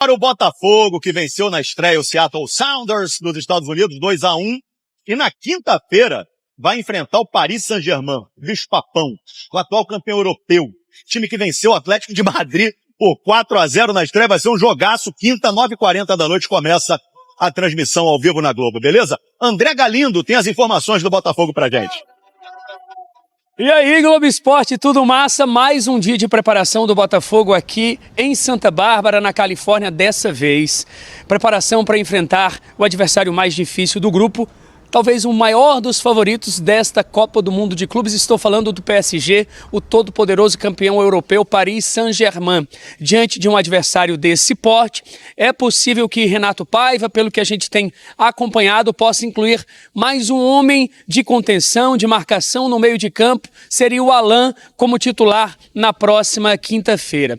Para o Botafogo, que venceu na estreia o Seattle Sounders dos Estados Unidos, 2-1. E na quinta-feira vai enfrentar o Paris Saint-Germain, bicho-papão, o atual campeão europeu. Time que venceu o Atlético de Madrid por 4-0 na estreia. Vai ser um jogaço. Quinta, 9h40 da noite, começa a transmissão ao vivo na Globo, beleza? André Galindo tem as informações do Botafogo pra gente. E aí, Globo Esporte, tudo massa? Mais um dia de preparação do Botafogo aqui em Santa Bárbara, na Califórnia, dessa vez. Preparação para enfrentar o adversário mais difícil do grupo, talvez o maior dos favoritos desta Copa do Mundo de Clubes. Estou falando do PSG, o todo-poderoso campeão europeu Paris Saint-Germain. Diante de um adversário desse porte, é possível que Renato Paiva, pelo que a gente tem acompanhado, possa incluir mais um homem de contenção, de marcação no meio de campo. Seria o Alan como titular na próxima quinta-feira.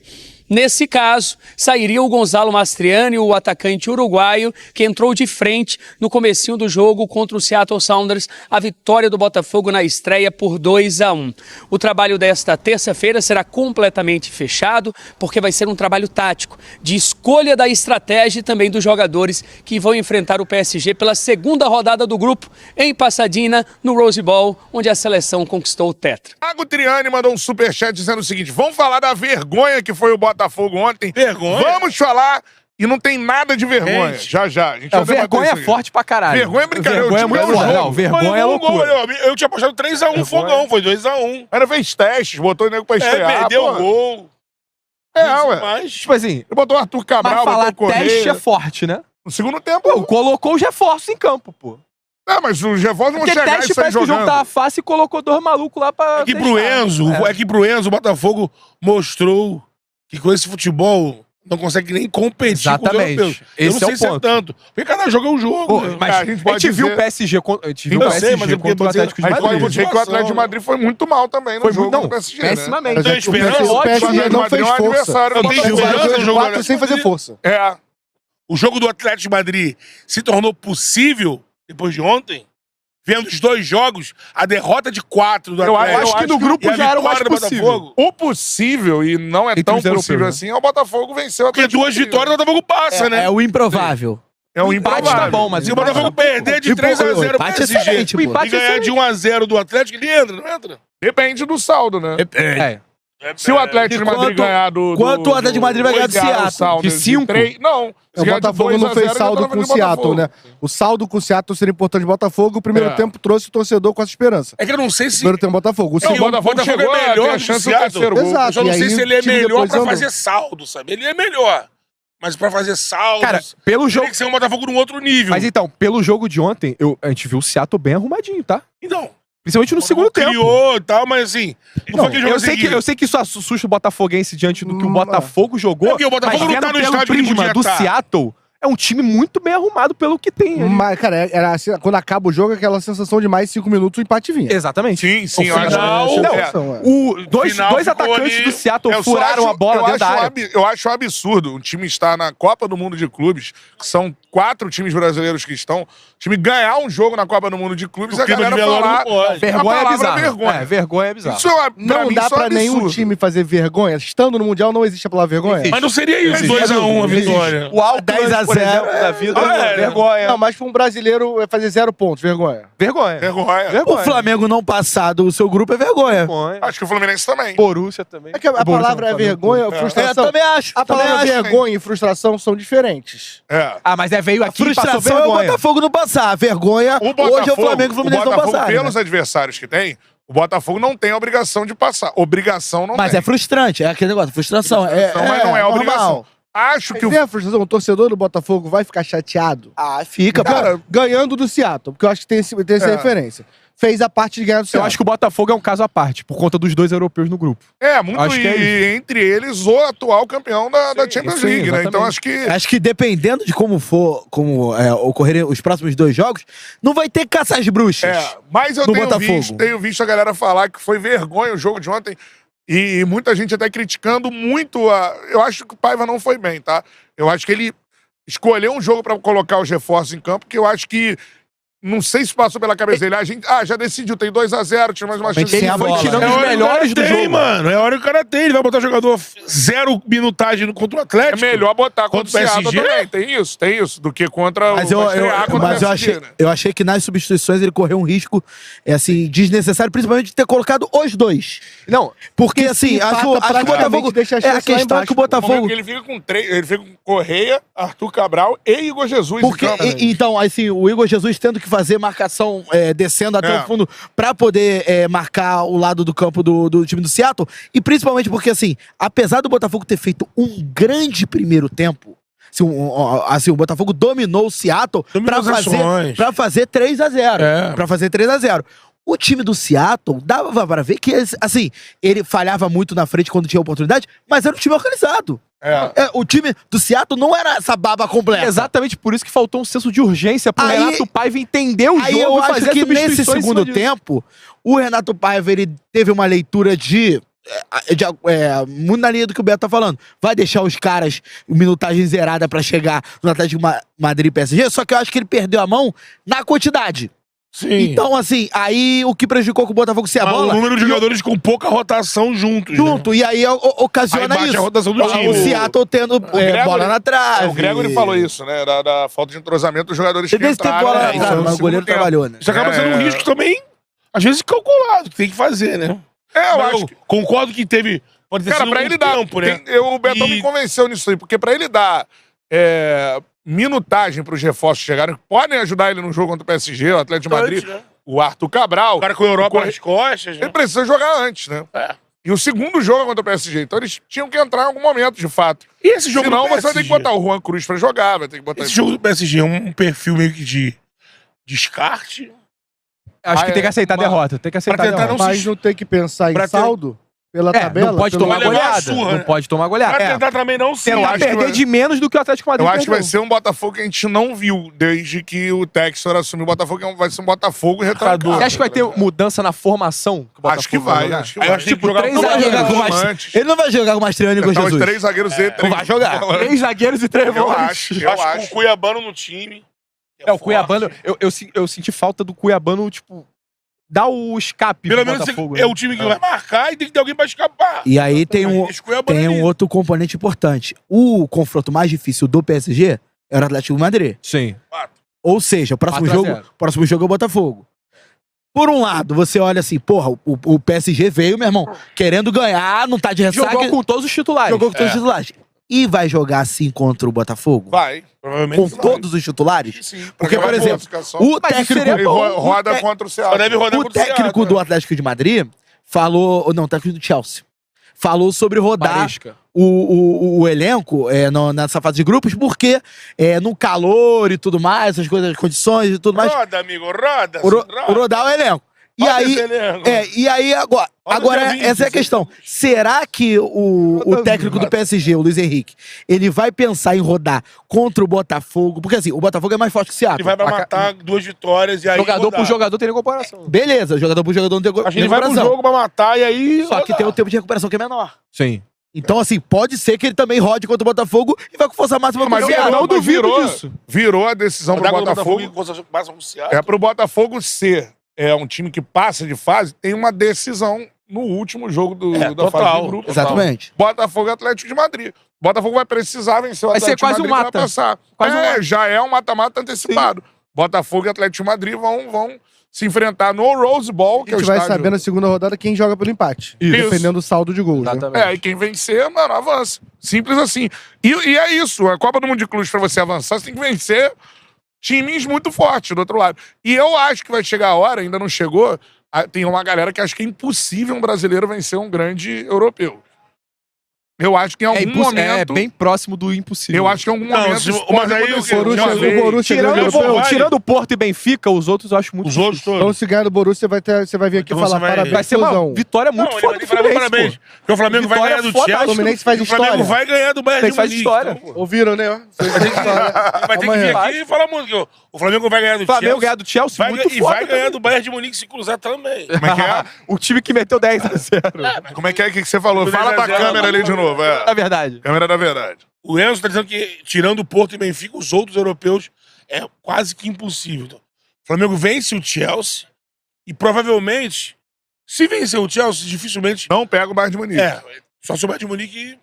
Nesse caso, sairia o Gonzalo Mastriani, o atacante uruguaio, que entrou de frente no comecinho do jogo contra o Seattle Sounders, a vitória do Botafogo na estreia por 2-1. O trabalho desta terça-feira será completamente fechado, porque vai ser um trabalho tático, de escolha da estratégia e também dos jogadores que vão enfrentar o PSG pela segunda rodada do grupo, em Pasadena, no Rose Bowl, onde a seleção conquistou o tetra. Thiago Triani mandou um superchat dizendo o seguinte: vamos falar da vergonha que foi o Botafogo ontem. Vergonha? Vamos falar, e não tem nada de vergonha. Gente. Já. A gente vai debater vergonha isso é aqui. forte pra caralho. Vergonha é brincadeira. Vergonha é muito ganhou o forte. jogo. Não, vergonha é Olha, um gol, loucura. olha, eu tinha apostado 3-1 fogão, foi 2-1. Ainda fez testes, botou o nego pra estrear. Perdeu pô. o gol. Ué. Mas... Tipo assim, Ele botou o Arthur Cabral, mas falar botou o teste é Correia. forte, né? No segundo tempo. Pô, colocou os reforços em campo, pô. Mas os reforços vão Porque chegar e teste sair parece que o jogo jogando. tava fácil e colocou dois malucos lá pra Aqui testar. pro Enzo, o Botafogo mostrou que com esse futebol não consegue nem competir com os Exatamente. europeus. Eu não Esse é sei o se é ponto. tanto. Porque cada jogo é um jogo. Pô, né? mas a a gente gente, pode viu o dizer- PSG contra, a gente viu Eu o sei, PSG mas é porque contra o eu tô Atlético de Mas dizendo- pode Madrid. dizer que o Atlético de Situação, Madrid foi muito mal também no Foi jogo muito- não, do PSG, pessimamente. né? Tem esperança? O PSG Ótimo, não fez força. Eu tenho esperança no jogo do Atlético sem fazer Madrid. força. É. O jogo do Atlético de Madrid se tornou possível depois de ontem, vendo os dois jogos, a derrota de 4 do Eu Atlético. acho que no grupo e a já era o mais vitória do possível. Botafogo. O possível, e não é Entre tão os europeus, possível né? assim, é o Botafogo vencer o Porque Atlético. duas vitórias o Botafogo passa, né? É o improvável. É um empate improvável. tá bom, mas Se o Botafogo perder de 3-0 pro empate é PSG excelente, pô. e Empate é ganhar de 1-0 do Atlético, ele entra, não entra? Depende do saldo, né? É. Se o Atlético de Madrid ganhar do... quanto o Atlético de Madrid vai ganhar do ganhar o Seattle? saldo De 5? Não. Se O ganhar de Botafogo 2 não a 0, fez já tá saldo na com frente o do Seattle, Botafogo. né? O saldo com o Seattle seria importante. O Botafogo, o primeiro tempo, trouxe o torcedor com essa esperança. É que eu não sei se... Primeiro tempo, Botafogo. O Não, o segundo, Botafogo chegou é a ter melhor a do chance do Seattle. terceiro gol. Exato. Eu só não E sei aí se ele é o time melhor depois pra andou. fazer saldo, sabe? Ele é melhor. Mas pra fazer saldos, Cara, pelo jogo... tem que ser um Botafogo num outro nível. Mas então, pelo jogo de ontem, a gente viu o Seattle bem arrumadinho, tá? Então, Principalmente no segundo tempo. criou e tal, mas assim... Não, foi aquele jogo Eu sei que isso assusta o Botafoguense diante do que o Botafogo jogou. É porque o Botafogo mas não tá vendo no pelo estádio que prisma podia do tá. Seattle, é um time muito bem arrumado pelo que tem ali. Mas, cara, era assim, quando acaba o jogo, aquela sensação de mais 5 minutos, o empate vinha. Exatamente. Sim, eu acho. final- Dois final ficou atacantes ali. do Seattle Eu só furaram acho- a bola eu dentro da acho área. Eu acho um absurdo um time estar na Copa do Mundo de Clubes, que são 4 times brasileiros que estão, o time ganhar um jogo na Copa do Mundo de Clubes e a clima de galera velório falar não pode. a Vergonha é palavra bizarro. vergonha. Vergonha é bizarro. Isso é, Não mim, dá isso é pra nenhum absurdo. time fazer vergonha. Estando no Mundial, não existe a palavra vergonha. Mas não seria isso, 2-1 a vitória. O Auckland, 10 a por 0, exemplo, da vida, é, vergonha. Não, mas pra um brasileiro é fazer 0 pontos, vergonha. Vergonha. Vergonha. O Flamengo não passar do seu grupo é vergonha. Vergonha. Acho que o Fluminense também. Borussia também. É que a Borussia palavra é no Flamengo. vergonha, frustração. Eu também acho. A Também palavra acho, vergonha e frustração são diferentes. É. Ah, mas veio aqui e passou Frustração é o vergonha. Botafogo não passar. Vergonha, hoje é o Flamengo e o Fluminense não Botafogo, passar. pelos adversários que tem, o Botafogo não tem a obrigação de passar. Obrigação não Mas tem. é frustrante, é aquele negócio, frustração. Mas não é normal. obrigação. Acho que Mas é a frustração, o torcedor do Botafogo vai ficar chateado. Ah, fica. Cara, Ganhando do Seattle, porque eu acho que tem essa referência. Fez a parte de ganhar do Eu Seattle. acho que o Botafogo é um caso à parte, por conta dos dois europeus no grupo. muito Acho que é e entre eles o atual campeão da Champions sim, League, né? exatamente. Então acho que Acho que dependendo de como ocorrerem os próximos 2 jogos, não vai ter caça às bruxas. mas eu do tenho Botafogo. visto a galera falar que foi vergonha o jogo de ontem. E muita gente até criticando muito a... Eu acho que o Paiva não foi bem, tá? Eu acho que ele escolheu um jogo pra colocar os reforços em campo, que eu acho que Não sei se passou pela cabeça dele. A gente, já decidiu, tem 2-0, tinha mais uma chance. Ele de foi bola. tirando É os a hora que o melhores cara do tem, jogo. mano. É a hora que o cara tem. Ele vai botar jogador zero minutagem contra o É Atlético. melhor botar contra o Contra o Seattle PSG? também. Tem isso. Do que contra Mas o estrear contra o PSG, né? eu achei que nas substituições ele correu um risco assim, desnecessário, principalmente de ter colocado os dois. Não, Porque assim, acho que o Botafogo. deixa a É, chance a lá questão é embaixo. que o No momento Botafogo. que ele fica com 3, ele fica com Correia, Arthur Cabral e Igor Jesus. Porque, em campo, né? então, assim, o Igor Jesus tendo que fazer marcação descendo até o fundo pra poder marcar o lado do campo do time do Seattle. E principalmente porque, assim, apesar do Botafogo ter feito um grande primeiro tempo, assim, o Botafogo dominou o Seattle Dominou as ações. pra fazer 3-0. É. Pra fazer 3-0. O time do Seattle dava pra ver que, assim, ele falhava muito na frente quando tinha oportunidade, mas era um time organizado. O time do Seattle não era essa baba completa. exatamente por isso que faltou um senso de urgência pro Aí- Renato Paiva entender o Aí jogo eu e acho fazer que nesse substituições em segundo cima disso. tempo, o Renato Paiva, ele teve uma leitura muito na linha do que o Beto tá falando. Vai deixar os caras minutagem zerada pra chegar no Atlético Madrid e PSG, só que eu acho que ele perdeu a mão na quantidade. Sim. Então, assim, aí o que prejudicou com o Botafogo sem a bola... O número de jogadores com pouca rotação juntos. Junto, e aí ocasiona Aí bate isso. a rotação do time. O Seattle tendo Gregory- bola na trave. O Gregory falou isso, né? Da falta de entrosamento dos jogadores que Teve esse tempo entraram. bola na né? trave, Isso mas no o goleiro segundo tempo. trabalhou, né? Isso acaba sendo um risco também, às vezes, calculado, que tem que fazer, né? Eu Mas acho que... concordo que teve... Pode ter Cara, sido pra um ele dar... tempo, né? O Betão E- me convenceu nisso aí, porque pra ele dar minutagem pros reforços chegarem, que podem ajudar ele no jogo contra o PSG, o Atlético de Madrid, Antes, né? o Arthur Cabral... O cara com a Europa Corre- nas costas, né? Ele precisa jogar antes, né? É. E o segundo jogo é contra o PSG. Então eles tinham que entrar em algum momento, de fato. E esse jogo Senão do você vai ter que PSG? botar o Juan Cruz pra jogar, vai ter que botar... Esse jogo do PSG é um perfil meio que de descarte. Acho que tem que aceitar a derrota. Tem que aceitar a Pra tentar derrota. não Mas não tem que pensar Pra em ter- saldo pela É, tabela. não pode pelo- tomar Vai levar a goleada. surra, Não né? pode tomar goleada. Pra tentar também não ser. Tentar acho que perder vai- de menos do que o Atlético Madrid Eu acho que vai perdeu. ser um Botafogo que a gente não viu desde que o Textor assumiu o Botafogo. Vai ser um Botafogo retrancado. Você acha que vai ter mudança na formação? Que o Acho que Botafogo vai. jogar? Acho que Aí eu vai. acho que tem que Tipo, jogar três com Não vai jogar com volantes. mais... Ele não vai jogar com Mastriano e com Então, os Jesus. três zagueiros e três vai jogar. volantes. 3 zagueiros e 3 Eu volantes. acho. Eu Eu acho que acho. o Cuiabano no time. É, o Cuiabano... Eu senti falta do Cuiabano, tipo... Dar o escape Pelo pro menos Botafogo. é o time que vai marcar e tem que ter alguém pra escapar. E aí tem um, Deixa o Cuiabano tem um ali. outro componente importante. O confronto mais difícil do PSG era o Atlético de Madrid. Sim. Ou seja, o próximo 4 a jogo, 0. próximo jogo é o Botafogo. Por um lado, você olha assim, porra, o PSG veio, meu irmão, querendo ganhar, não tá de ressaca. Jogou com todos os titulares. Jogou com todos os titulares. E vai jogar assim contra o Botafogo? Vai. Provavelmente Com vai. todos os titulares? Sim. Porque, por Pra exemplo, classificação. o Mas isso técnico, seria Ele bom. roda o te- contra o Só Seattle. deve rodar o contra o técnico Seattle, do né? Atlético de Madrid falou. Não, o técnico do Chelsea. Falou sobre rodar Maresca. o elenco nessa fase de grupos, porque no calor e tudo mais, essas coisas, as condições e tudo mais, Roda, amigo, roda. rodar o elenco. E Roda aí, esse elenco. e aí agora, Roda dia 20, essa é a questão. Será que o técnico do PSG, o Luiz Henrique, ele vai pensar em rodar contra o Botafogo? Porque assim, o Botafogo é mais forte que o Ele Seattle. vai pra matar 2 vitórias e aí Jogador rodar. por jogador teria comparação. Beleza, jogador por jogador não tem Acho que ele vai pro recuperação. jogo pra matar e aí Só que rodar. tem o tempo de recuperação que é menor. Sim. Então, assim, pode ser que ele também rode contra o Botafogo e vai com força máxima contra Mas o virou, Seattle. não duvido disso. Virou a decisão pro Rodar contra o Botafogo. Botafogo e passa pro Seattle. É pro Botafogo ser um time que passa de fase, tem uma decisão no último jogo da fase total. de grupo. Exatamente. Botafogo e Atlético de Madrid. Botafogo vai precisar vencer o Vai ser Atlético de quase um Madrid mata. pra passar. Quase um mata. Já é um mata-mata antecipado. Botafogo e Atlético de Madrid vão se enfrentar no Rose Bowl, que A é o gente vai estádio... saber na segunda rodada quem joga pelo empate. Isso. Dependendo do saldo de gols. Né? Exatamente. E quem vencer, mano, avança. Simples assim. E é isso. A Copa do Mundo de Clubes, pra você avançar, você tem que vencer times muito fortes do outro lado. E eu acho que vai chegar a hora, ainda não chegou, tem uma galera que acha que é impossível um brasileiro vencer um grande europeu. Eu acho que em algum momento... É bem próximo do impossível. Eu acho que em algum momento se- isso mas pode aí acontecer. o Borussia- Uma o vez. Borussia Tirando, ganhou o o europeu. tirando o Porto e Benfica, os outros eu acho muito Os outros difícil. Então, todos. se ganhar do Borussia, você vai vir aqui Então falar você vai- parabéns, Vai ser uma Fusão. vitória muito Não, ele foda vai do falar Fluminense, parabéns. pô. Porque o Flamengo vai Vitória ganhar do fodástica. Chelsea. O Fluminense faz e o Flamengo história. vai ganhar do Bayern Tem de que fazer Munique. história. Então, Ouviram, né? vai ter que vir aqui e falar muito. Que o Flamengo vai ganhar do O Flamengo Chelsea. ganhar do Chelsea, Vai muito e foda. vai ganhar também. do Bayern de Munique se cruzar também. Como é que é? O time que meteu 10-0. Como é que é? O que você falou? Do Fala pra 10 a 0, câmera ali de novo. Na verdade. Câmera da verdade. O Enzo tá dizendo que, tirando o Porto e Benfica, os outros europeus é quase que impossível. Então, O Flamengo vence o Chelsea e provavelmente, se vencer o Chelsea, dificilmente... Não pega o Bayern de Munique. Só se o Bayern de Munique...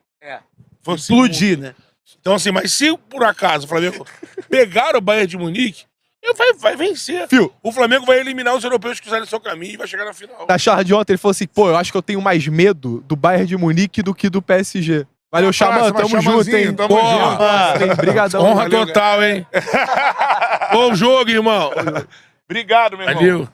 fosse Explodir, né? Então, assim, mas se por acaso o Flamengo pegar o Bayern de Munique, vai vencer. Fio. O Flamengo vai eliminar os europeus que quiserem seu caminho e vai chegar na final. Na charla de ontem, ele falou assim, pô, eu acho que eu tenho mais medo do Bayern de Munique do que do PSG. Valeu, Xamã, tamo junto, Xamãzinho, hein? tamo junto. Obrigadão. Honra valeu, total, hein? Bom jogo, irmão. Obrigado, meu irmão. Valeu.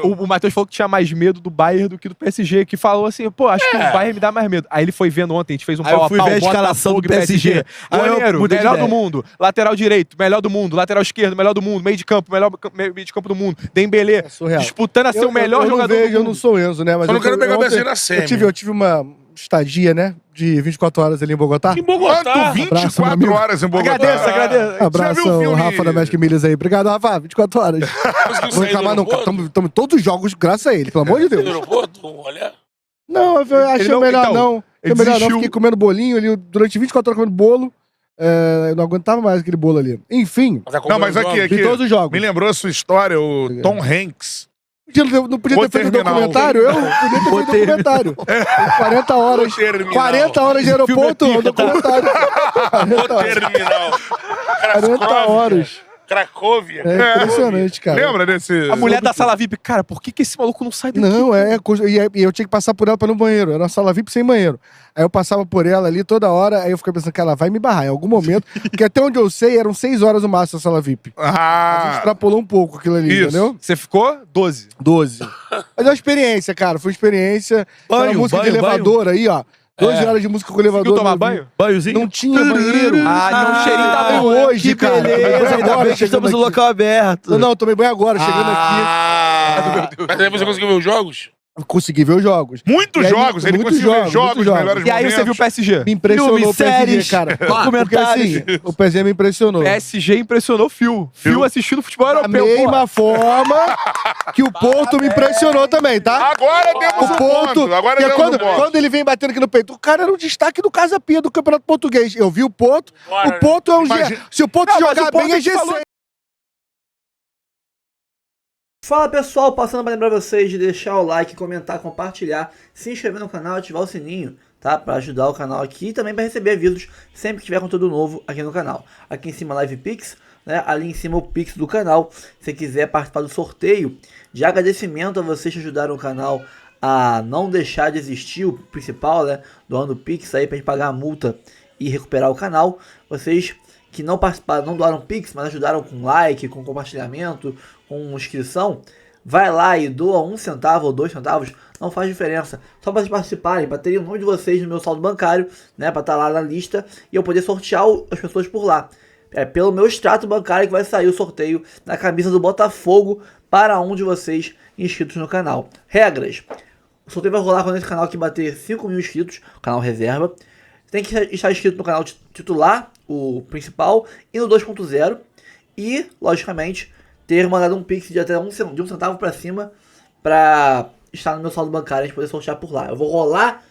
O Matheus falou que tinha mais medo do Bayern do que do PSG, que falou assim, pô, acho que o Bayern me dá mais medo. Aí ele foi vendo ontem, a gente fez um Aí eu pau a fui pau, ver a escalação Botafogo do e PSG. Aí eu Goleiro, mudei de melhor ideia. do mundo. Lateral direito, melhor do mundo. Lateral esquerdo, melhor do mundo. Meio de campo, melhor meio de campo do mundo. Dembélé, surreal. disputando a ser o melhor eu não jogador vejo, do eu mundo. não sou Enzo, né? Mas Só não eu quero pegar o ontem- BC na semi. eu tive uma estadia, né? De 24 horas ali em Bogotá. Em Bogotá. Quanto? Abraço, meu 24 amigo. horas em Bogotá. Agradeço. Abraço Já viu o ao filme? Rafa da Magic Milhas aí. Obrigado, Rafa. 24 horas. Vou reclamar não, cara. Estamos todos os jogos graças a ele, pelo amor de Deus. aeroporto, olha. Não, eu achei não- melhor então, não. ele Achei melhor não. desistiu. Fiquei comendo bolinho ali durante 24 horas comendo bolo. Eu não aguentava mais aquele bolo ali. Enfim, Não, mas aqui, vi todos os jogos. me lembrou a sua história, o Tom Hanks. Não podia ter feito terminal. documentário? Eu podia ter feito documentário. 40 horas. terminal. 40 horas de aeroporto, um documentário. O terminal. 40 horas. Cracóvia. É impressionante, cara. Lembra desse... A mulher da sala VIP, cara, por que esse maluco não sai daqui? Não, e eu tinha que passar por ela pra ir no banheiro. Era uma sala VIP sem banheiro. Aí eu passava por ela ali toda hora, aí eu ficava pensando que ela vai me barrar em algum momento. Porque até onde eu sei, eram 6 horas no máximo a sala VIP. A gente Ah, extrapolou um pouco aquilo ali, Isso. entendeu? Você ficou 12. 12. Mas é uma experiência, cara. Foi uma experiência. Aquela Banho, música de banho, elevador aí, ó. 12 horas de música com elevador. Conseguiu tomar no- banho? Banhozinho? Não tinha banheiro. Ah, não, o cheirinho tá bom, né? hoje, Que cara. beleza, Tomei banho ainda agora, bem que chegando estamos no aqui. local aberto. Não, tomei banho agora, chegando aqui. Mas aí você conseguiu ver os jogos? Consegui ver os jogos. muitos E aí, jogos, ele muitos conseguiu ver jogos, jogos, muitos os jogos. melhores E aí você viu o PSG. Me impressionou Filme, o PSG, séries, cara. Porque documentários. assim, o PSG me impressionou. PSG impressionou o Fio assistindo futebol Da europeu. mesma forma que o Porto me impressionou também, tá? Agora temos O um Porto, ponto. Agora que é temos quando, um ponto. quando ele vem batendo aqui no peito, o cara era um destaque do Casa Pia do Campeonato Português. Eu vi o Porto, o Porto é um Imagina- G. Se o Porto Não, mas jogar o Porto bem, é a gente falou- G6. Fala pessoal, passando para lembrar vocês de deixar o like, comentar, compartilhar, se inscrever no canal e ativar o sininho, tá? Para ajudar o canal aqui e também para receber avisos sempre que tiver conteúdo novo aqui no canal. Aqui em cima Live Pix, né? Ali em cima o Pix do canal. Se você quiser participar do sorteio, de agradecimento a vocês que ajudaram o canal a não deixar de existir, o principal, né? Doando Pix aí para gente pagar a multa e recuperar o canal. Vocês que não participaram, não doaram Pix, mas ajudaram com like, com compartilhamento, com inscrição, vai lá e doa 1 centavo ou 2 centavos, não faz diferença. Só para vocês participarem, para terem o nome de vocês no meu saldo bancário, né, para estar lá na lista e eu poder sortear as pessoas por lá. É pelo meu extrato bancário que vai sair o sorteio na camisa do Botafogo para um de vocês inscritos no canal. Regras: o sorteio vai rolar quando esse canal aqui bater 5 mil inscritos, canal reserva. Tem que estar inscrito no canal titular, o principal, e no 2.0. E, logicamente, ter mandado um pix de até de um centavo para cima para estar no meu saldo bancário e a gente poder sortear por lá. Eu vou rolar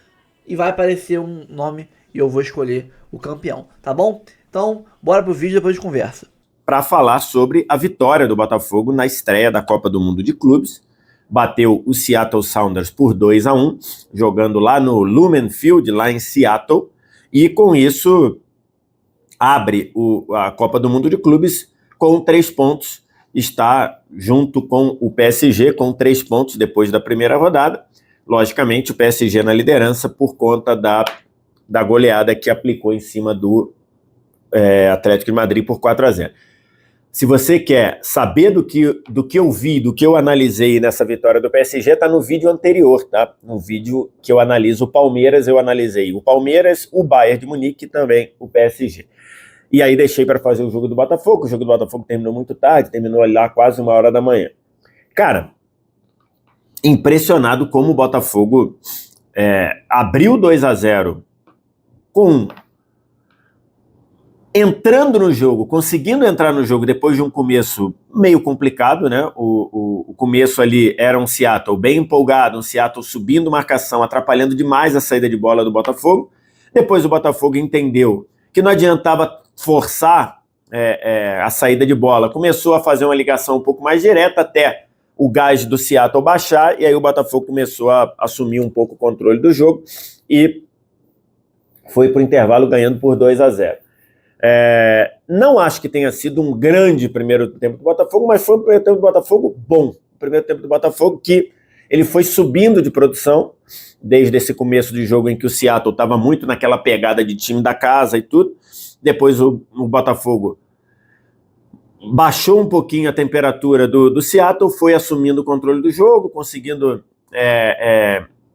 e vai aparecer um nome e eu vou escolher o campeão, tá bom? Então, bora pro vídeo e depois a gente conversa. Para falar sobre a vitória do Botafogo na estreia da Copa do Mundo de Clubes. Bateu o Seattle Sounders por 2-1, jogando lá no Lumen Field, lá em Seattle, e com isso abre a Copa do Mundo de Clubes com 3 pontos, está junto com o PSG com 3 pontos depois da primeira rodada. Logicamente o PSG na liderança por conta da goleada que aplicou em cima do Atlético de Madrid por 4-0. Se você quer saber do que eu vi, do que eu analisei nessa vitória do PSG, tá no vídeo anterior, tá? No vídeo que eu analiso o Palmeiras, eu analisei o Palmeiras, o Bayern de Munique e também o PSG. E aí deixei para fazer o jogo do Botafogo. O jogo do Botafogo terminou muito tarde, terminou lá quase 1h da manhã. Cara, impressionado como o Botafogo abriu 2-0 entrando no jogo, conseguindo entrar no jogo depois de um começo meio complicado, né? O começo ali era um Seattle bem empolgado, um Seattle subindo marcação, atrapalhando demais a saída de bola do Botafogo. Depois o Botafogo entendeu que não adiantava forçar a saída de bola, começou a fazer uma ligação um pouco mais direta até o gás do Seattle baixar, e aí o Botafogo começou a assumir um pouco o controle do jogo e foi para o intervalo ganhando por 2-0. Não acho que tenha sido um grande primeiro tempo do Botafogo, mas foi um primeiro tempo do Botafogo bom. O primeiro tempo do Botafogo que ele foi subindo de produção desde esse começo de jogo em que o Seattle estava muito naquela pegada de time da casa e tudo. Depois o Botafogo baixou um pouquinho a temperatura do Seattle, foi assumindo o controle do jogo, conseguindo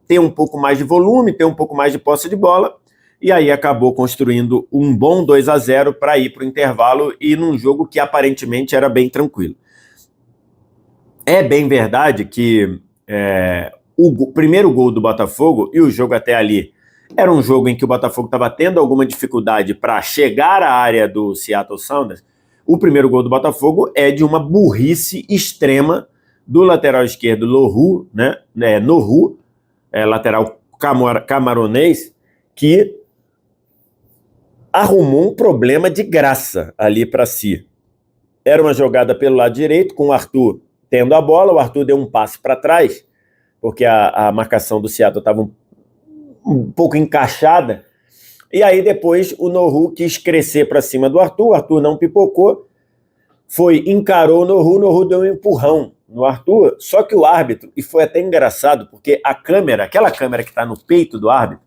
ter um pouco mais de volume, ter um pouco mais de posse de bola, e aí acabou construindo um bom 2-0 para ir para o intervalo e num jogo que aparentemente era bem tranquilo. É bem verdade que o primeiro gol do Botafogo e o jogo até ali era um jogo em que o Botafogo estava tendo alguma dificuldade para chegar à área do Seattle Sounders. O primeiro gol do Botafogo é de uma burrice extrema do lateral esquerdo Nohu, Nohu, lateral camaronês, que arrumou um problema de graça ali para si. Era uma jogada pelo lado direito, com o Arthur tendo a bola, o Arthur deu um passe para trás, porque a marcação do Seattle estava um pouco encaixada, e aí depois o Nohu quis crescer para cima do Arthur, o Arthur não pipocou, encarou o Nohu deu um empurrão no Arthur, só que o árbitro, e foi até engraçado, porque aquela câmera que está no peito do árbitro,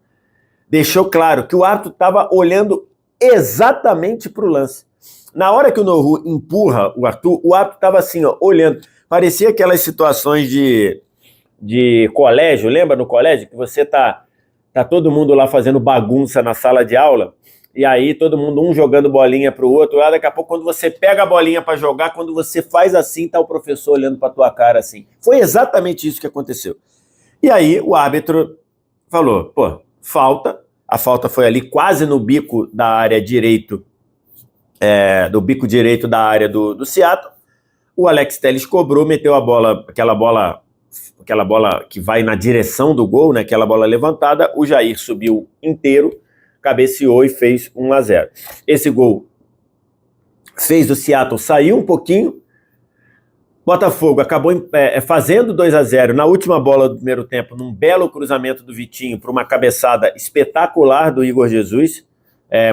deixou claro que o árbitro estava olhando exatamente para o lance. Na hora que o Nohu empurra o Arthur, o árbitro estava assim, ó, olhando, parecia aquelas situações de colégio, lembra no colégio, que você tá todo mundo lá fazendo bagunça na sala de aula, e aí todo mundo, um jogando bolinha pro outro, lá daqui a pouco quando você pega a bolinha para jogar, quando você faz assim, tá o professor olhando pra tua cara assim. Foi exatamente isso que aconteceu. E aí o árbitro falou, falta, a falta foi ali quase no bico da área direito, do bico direito da área do Seattle, o Alex Telles cobrou, meteu a bola, aquela bola que vai na direção do gol, né, aquela bola levantada, o Jair subiu inteiro, cabeceou e fez 1-0. Esse gol fez o Seattle sair um pouquinho, Botafogo acabou fazendo 2-0 na última bola do primeiro tempo, num belo cruzamento do Vitinho para uma cabeçada espetacular do Igor Jesus.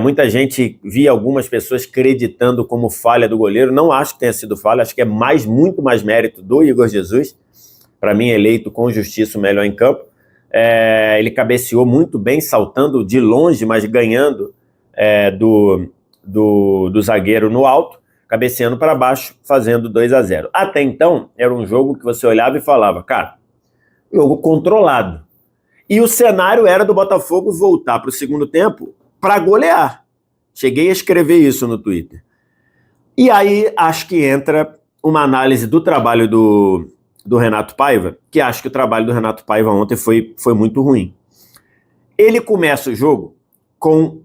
Muita gente, via algumas pessoas acreditando como falha do goleiro, não acho que tenha sido falha, acho que é muito mais mérito do Igor Jesus, para mim eleito com justiça o melhor em campo. Ele cabeceou muito bem, saltando de longe, mas ganhando do zagueiro no alto, cabeceando para baixo, fazendo 2-0. Até então, era um jogo que você olhava e falava, cara, jogo controlado. E o cenário era do Botafogo voltar para o segundo tempo para golear. Cheguei a escrever isso no Twitter. E aí, acho que entra uma análise do trabalho do Renato Paiva, que acho que o trabalho do Renato Paiva ontem foi muito ruim. Ele começa o jogo com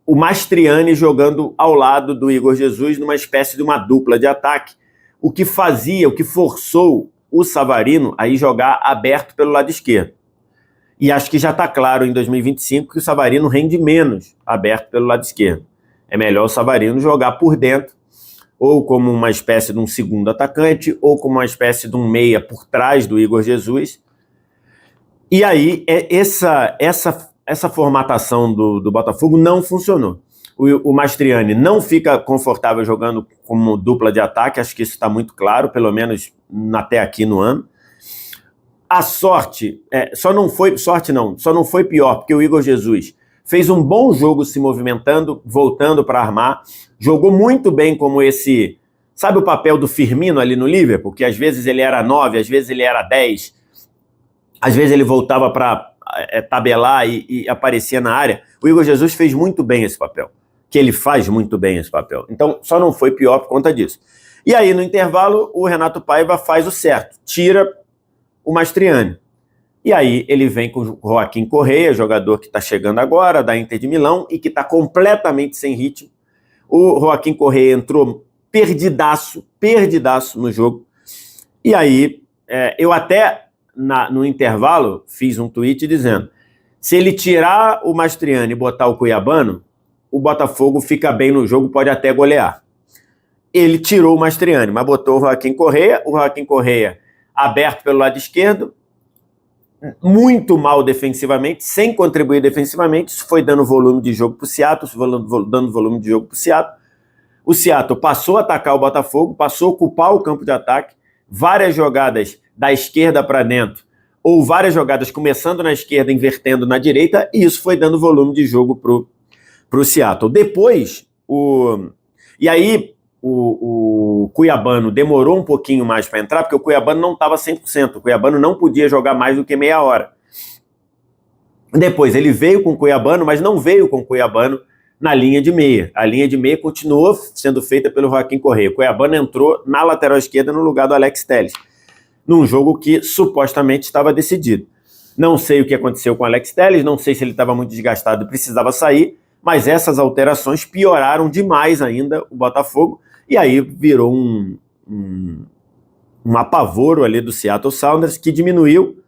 o Mastriani jogando ao lado do Igor Jesus numa espécie de uma dupla de ataque, o que forçou o Savarino a ir jogar aberto pelo lado esquerdo. E acho que já está claro em 2025 que o Savarino rende menos aberto pelo lado esquerdo. É melhor o Savarino jogar por dentro, ou como uma espécie de um segundo atacante, ou como uma espécie de um meia por trás do Igor Jesus. E aí, essa formatação do Botafogo não funcionou. O Mastriani não fica confortável jogando como dupla de ataque, acho que isso está muito claro, pelo menos até aqui no ano. A sorte, só não foi pior, porque o Igor Jesus fez um bom jogo se movimentando, voltando para armar, jogou muito bem como esse, sabe o papel do Firmino ali no Liverpool, que às vezes ele era 9, às vezes ele era 10, às vezes ele voltava para tabelar e aparecia na área. O Igor Jesus fez muito bem esse papel, que ele faz muito bem esse papel. Então, só não foi pior por conta disso. E aí, no intervalo, o Renato Paiva faz o certo, tira o Mastriani. E aí ele vem com o Joaquim Correa, jogador que está chegando agora, da Inter de Milão, e que está completamente sem ritmo. O Joaquim Correa entrou perdidaço no jogo. E aí, eu até, no intervalo, fiz um tweet dizendo, se ele tirar o Mastriani e botar o Cuiabano, o Botafogo fica bem no jogo, pode até golear. Ele tirou o Mastriani, mas botou o Joaquim Correa aberto pelo lado esquerdo, muito mal defensivamente, sem contribuir defensivamente. Isso foi dando volume de jogo para o Seattle, O Seattle passou a atacar o Botafogo, passou a ocupar o campo de ataque, várias jogadas da esquerda para dentro, ou várias jogadas começando na esquerda, invertendo na direita, e isso foi dando volume de jogo pro Seattle. Depois, o Cuiabano demorou um pouquinho mais para entrar, porque o Cuiabano não estava 100%, o Cuiabano não podia jogar mais do que meia hora. Depois ele veio com o Cuiabano, mas não veio com o Cuiabano na linha de meia. A linha de meia continuou sendo feita pelo Joaquim Correa. O Cuiabano entrou na lateral esquerda no lugar do Alex Telles, num jogo que supostamente estava decidido. Não sei o que aconteceu com o Alex Telles, não sei se ele estava muito desgastado e precisava sair, mas essas alterações pioraram demais ainda o Botafogo, e aí virou um apavoro ali do Seattle Sounders, que diminuiu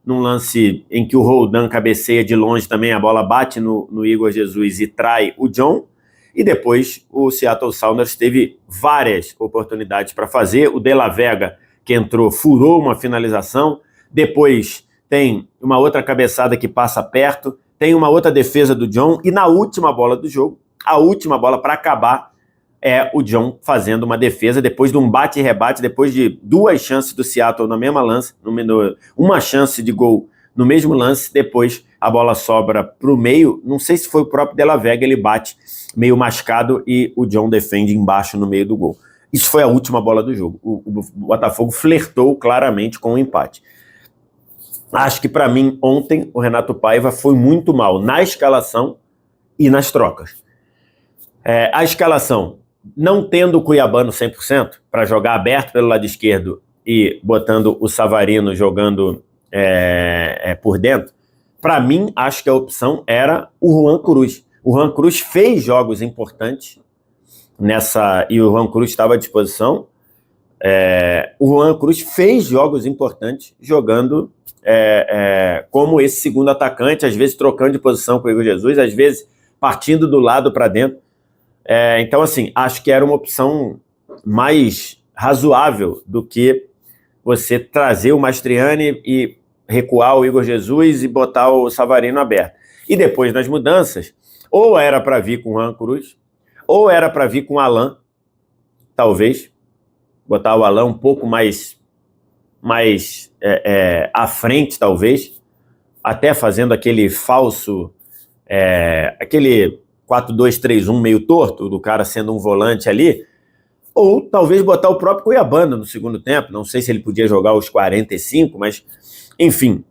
num lance em que o Roldan cabeceia de longe também, a bola bate no Igor Jesus e trai o John, e depois o Seattle Sounders teve várias oportunidades para fazer. O De La Vega, que entrou, furou uma finalização, depois tem uma outra cabeçada que passa perto, tem uma outra defesa do John, e na última bola do jogo, a última bola para acabar, é o John fazendo uma defesa, depois de um bate e rebate, depois de duas chances do Seattle na mesma lance, uma chance de gol no mesmo lance, depois a bola sobra para o meio, não sei se foi o próprio De La Vega, ele bate meio mascado e o John defende embaixo no meio do gol. Isso foi a última bola do jogo. O Botafogo flertou claramente com o empate. Acho que para mim ontem o Renato Paiva foi muito mal na escalação e nas trocas. A escalação, não tendo o Cuiabano 100% para jogar aberto pelo lado esquerdo e botando o Savarino jogando por dentro, para mim acho que a opção era o Juan Cruz. O Juan Cruz fez jogos importantes e o Juan Cruz estava à disposição. O Juan Cruz fez jogos importantes jogando como esse segundo atacante, às vezes trocando de posição com o Igor Jesus, às vezes partindo do lado para dentro. Então, assim, acho que era uma opção mais razoável do que você trazer o Mastriani e recuar o Igor Jesus e botar o Savarino aberto. E depois, nas mudanças, ou era para vir com o Juan Cruz, ou era para vir com o Alan, talvez, botar o Alan um pouco mais à frente, talvez, até fazendo aquele falso, aquele 4-2-3-1 meio torto, do cara sendo um volante ali, ou talvez botar o próprio Cuiabano no segundo tempo, não sei se ele podia jogar os 45, mas, enfim.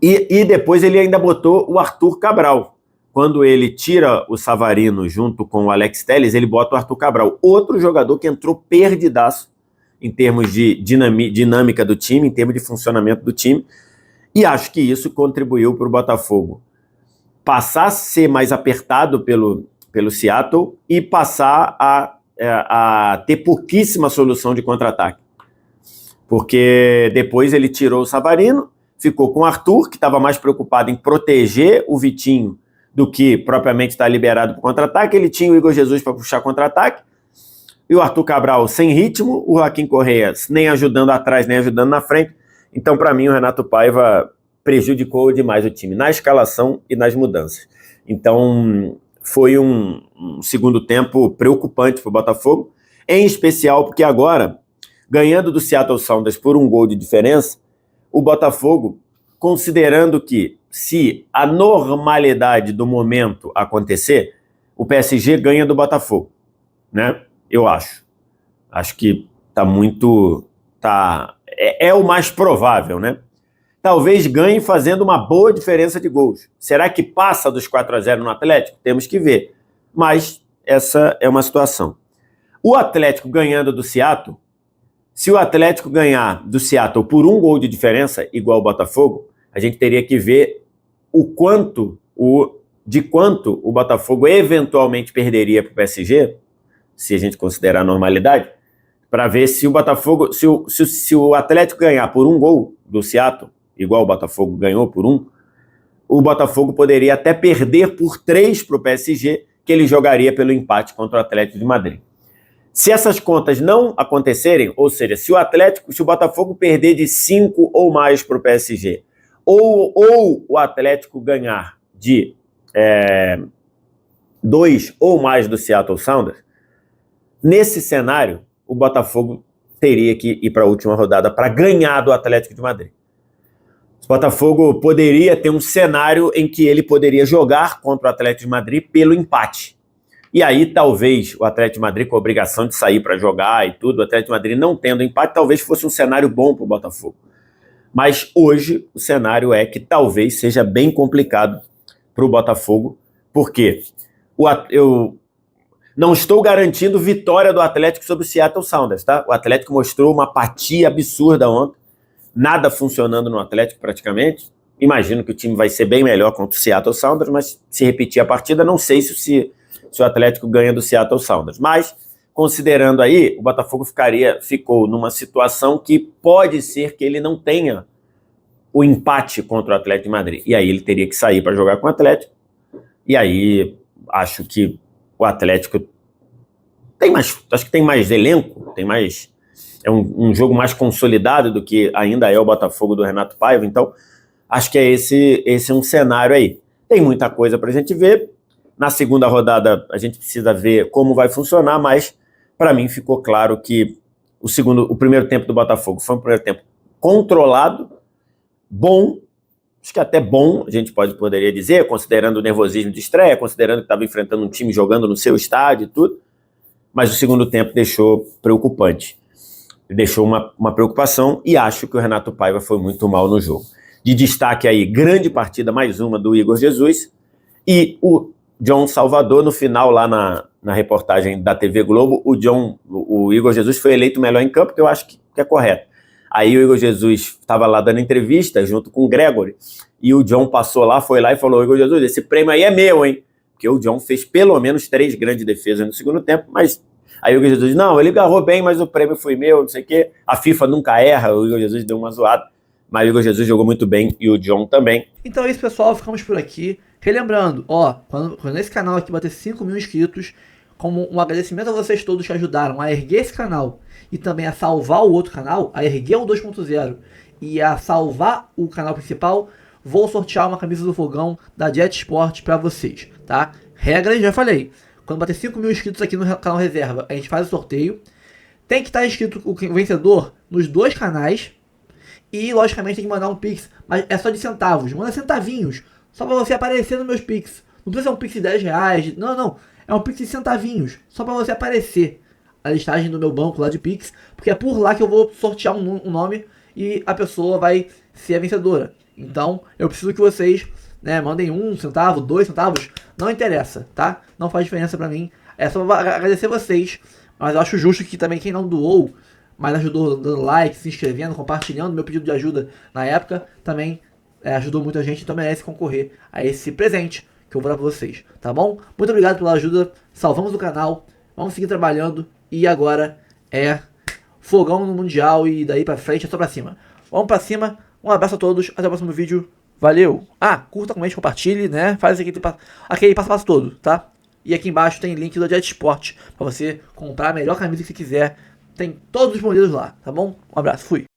E depois ele ainda botou o Arthur Cabral. Quando ele tira o Savarino junto com o Alex Telles, ele bota o Arthur Cabral, outro jogador que entrou perdidaço em termos de dinâmica do time, em termos de funcionamento do time, e acho que isso contribuiu para o Botafogo passar a ser mais apertado pelo Seattle e passar a ter pouquíssima solução de contra-ataque. Porque depois ele tirou o Savarino, ficou com o Arthur, que estava mais preocupado em proteger o Vitinho do que propriamente estar liberado para o contra-ataque. Ele tinha o Igor Jesus para puxar contra-ataque, e o Arthur Cabral sem ritmo, o Joaquim Correa nem ajudando atrás, nem ajudando na frente. Então, para mim, o Renato Paiva prejudicou demais o time na escalação e nas mudanças. Então, foi um segundo tempo preocupante para o Botafogo, em especial porque agora, ganhando do Seattle Sounders por 1 gol de diferença, o Botafogo, considerando que se a normalidade do momento acontecer, o PSG ganha do Botafogo, né? Eu acho. Acho que é o mais provável, né? Talvez ganhe fazendo uma boa diferença de gols. Será que passa dos 4-0 no Atlético? Temos que ver. Mas essa é uma situação. O Atlético ganhando do Seattle, se o Atlético ganhar do Seattle por 1 gol de diferença, igual o Botafogo, a gente teria que ver de quanto o Botafogo eventualmente perderia para o PSG, se a gente considerar a normalidade, para ver se o Botafogo, se o Atlético ganhar por 1 gol do Seattle, igual o Botafogo ganhou por 1, o Botafogo poderia até perder por 3 para o PSG, que ele jogaria pelo empate contra o Atlético de Madrid. Se essas contas não acontecerem, ou seja, se o Botafogo perder de 5 ou mais para o PSG, ou o Atlético ganhar de 2 ou mais do Seattle Sounders, nesse cenário, o Botafogo teria que ir para a última rodada para ganhar do Atlético de Madrid. O Botafogo poderia ter um cenário em que ele poderia jogar contra o Atlético de Madrid pelo empate. E aí, talvez, o Atlético de Madrid com a obrigação de sair para jogar e tudo, o Atlético de Madrid não tendo empate, talvez fosse um cenário bom para o Botafogo. Mas hoje, o cenário é que talvez seja bem complicado para o Botafogo, porque eu não estou garantindo vitória do Atlético sobre o Seattle Sounders, tá? O Atlético mostrou uma apatia absurda ontem, nada funcionando no Atlético praticamente. Imagino que o time vai ser bem melhor contra o Seattle Sounders, mas se repetir a partida, não sei se o Atlético ganha do Seattle Sounders. Mas, considerando aí, o Botafogo ficou numa situação que pode ser que ele não tenha o empate contra o Atlético de Madrid. E aí ele teria que sair para jogar com o Atlético. E aí acho que o Atlético acho que tem mais elenco, é um jogo mais consolidado do que ainda é o Botafogo do Renato Paiva. Então acho que esse é um cenário aí. Tem muita coisa para a gente ver. Na segunda rodada a gente precisa ver como vai funcionar, mas para mim ficou claro que o primeiro tempo do Botafogo foi um primeiro tempo controlado, bom, acho que até bom, a gente poderia dizer, considerando o nervosismo de estreia, considerando que estava enfrentando um time jogando no seu estádio e tudo, mas o segundo tempo deixou preocupante, deixou uma preocupação, e acho que o Renato Paiva foi muito mal no jogo. De destaque aí, grande partida, mais uma do Igor Jesus, e o John Salvador, no final lá na reportagem da TV Globo, o Igor Jesus foi eleito o melhor em campo, que eu acho que é correto. Aí o Igor Jesus estava lá dando entrevista junto com o Gregory, e o John foi lá e falou: Igor Jesus, esse prêmio aí é meu, hein? Porque o John fez pelo menos 3 grandes defesas no segundo tempo, mas aí o Igor Jesus, não, ele agarrou bem, mas o prêmio foi meu, não sei o quê. A FIFA nunca erra, o Igor Jesus deu uma zoada, mas o Igor Jesus jogou muito bem e o John também. Então é isso, pessoal, ficamos por aqui. Relembrando, quando esse canal aqui bater 5 mil inscritos, como um agradecimento a vocês todos que ajudaram a erguer esse canal e também a salvar o outro canal, a erguer o 2.0 e a salvar o canal principal, vou sortear uma camisa do Fogão da Jet Sport para vocês, tá? Regras, já falei. Quando bater 5 mil inscritos aqui no canal reserva, a gente faz o sorteio. Tem que estar inscrito o vencedor nos 2 canais. E, logicamente, tem que mandar um Pix. Mas é só de centavos. Manda centavinhos. Só para você aparecer nos meus Pix. Não precisa ser um Pix de 10 reais. Não. É um Pix de centavinhos. Só para você aparecer a listagem do meu banco lá de Pix. Porque é por lá que eu vou sortear um nome e a pessoa vai ser a vencedora. Então, eu preciso que vocês, mandem 1 centavo, 2 centavos. Não interessa, tá? Não faz diferença para mim. É só agradecer vocês. Mas eu acho justo que também quem não doou, mas ajudou dando like, se inscrevendo, compartilhando meu pedido de ajuda na época, também ajudou muita gente, então merece concorrer a esse presente que eu vou dar pra vocês, tá bom? Muito obrigado pela ajuda, salvamos o canal, vamos seguir trabalhando, e agora é fogão no Mundial, e daí pra frente é só pra cima. Vamos pra cima, um abraço a todos, até o próximo vídeo, valeu! Curta, comente, compartilhe, faz aquele passo a passo todo, tá? E aqui embaixo tem link do Jet Sport, pra você comprar a melhor camisa que você quiser, tem todos os modelos lá, tá bom? Um abraço, fui!